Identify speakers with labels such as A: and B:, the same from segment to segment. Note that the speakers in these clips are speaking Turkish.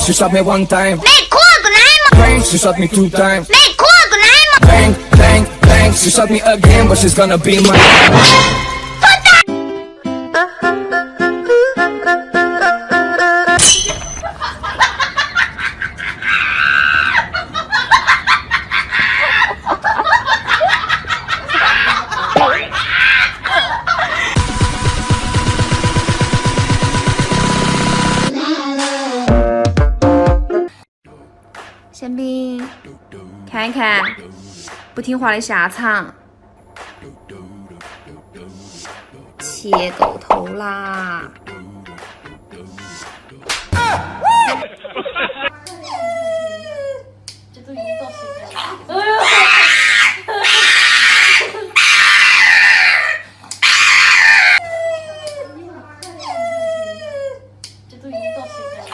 A: She shot me one time.
B: ねえ怖くないもん
A: Bang, she shot me two times.
B: ねえ怖くないもん
A: Bang, bang, bang, she shot me again, but she's gonna be my.
C: 宪兵，看一看，不听话的下场，切狗头啦！
D: 这都已经到时间了。这都已经到时间了。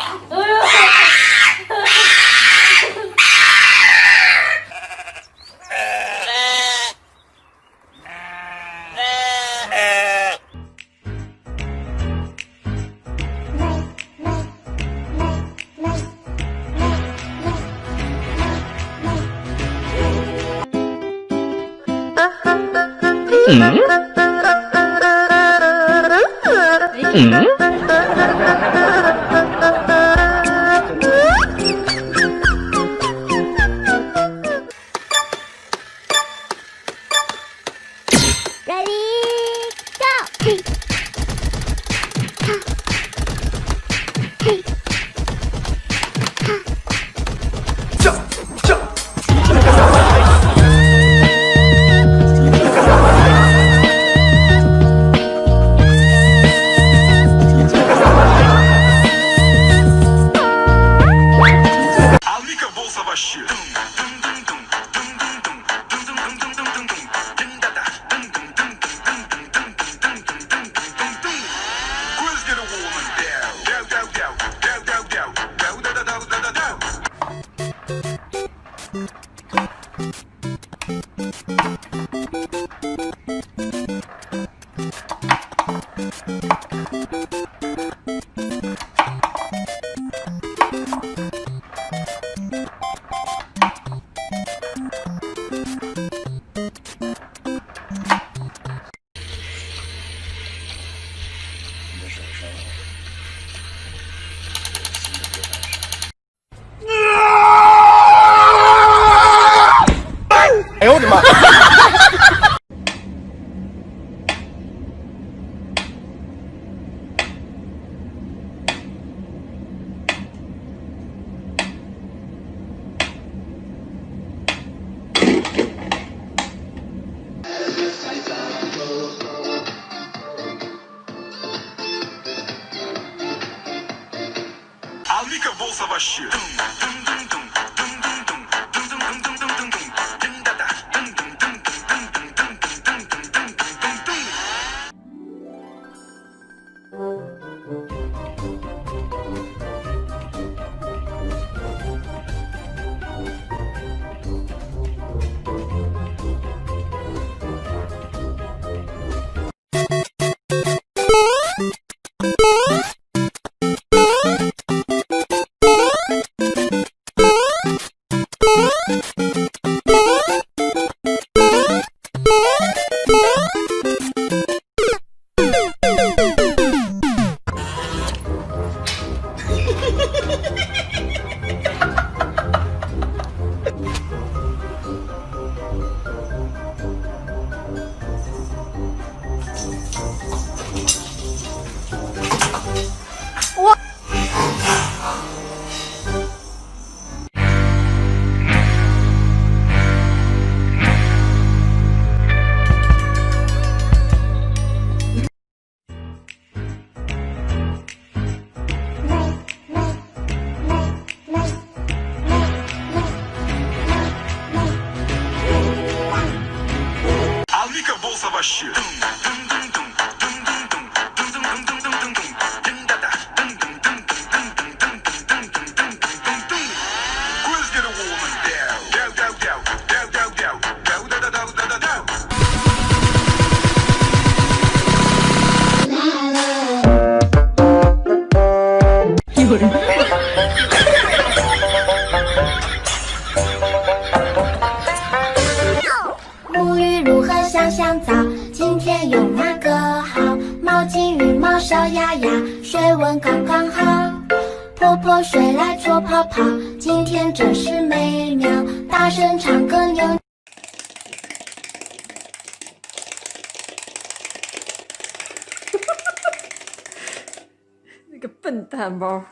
A: 哎呦我的妈！
E: Alika bol savaşçı. Quiz get a woman down. Down, down, down. Down, down, down. Down, down, down, down, down, down.
B: 沐浴如何香香皂？今天用哪个好？毛巾、羽毛、小鸭鸭，水温刚刚好。泼泼水来搓泡泡，今天真是美妙。大声唱歌扭。
C: 那个笨蛋包。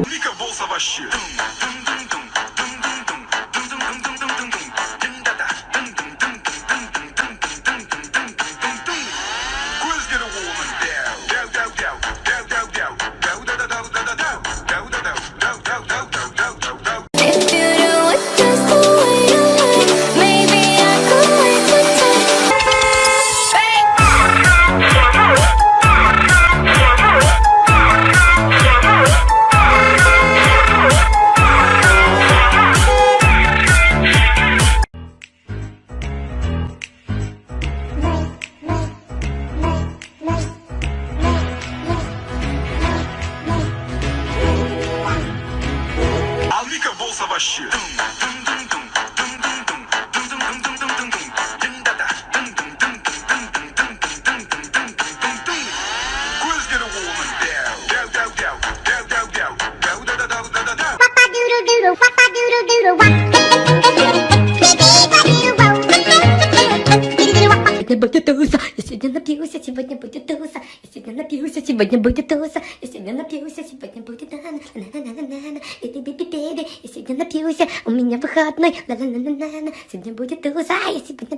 E: Alika bol savaşçı. Quiz get a woman down. Down, down, down. Down, down, down. Down, down, down, down, down, down. Down, down, down. Down, down, down, down, down, down, down.
B: If you do it just the way you like, maybe I could wait to
E: Alika bol savaşçı. Quiz get a woman down. Down, down, down. Down, down, down. Down, down, down, down, down, down.
B: Wapa-doodle-doodle, wapa-doodle-doodle, wap. Я сегодня напьюся, сегодня будет туса. Я сегодня напьюся, сегодня будет туса. Я сегодня напьюся, сегодня будет на-на-на-на-на-на. Биби-биби-биби. Я сегодня напьюся, у меня выходной. На-на-на-на-на. Сегодня будет туса. Я сегодня...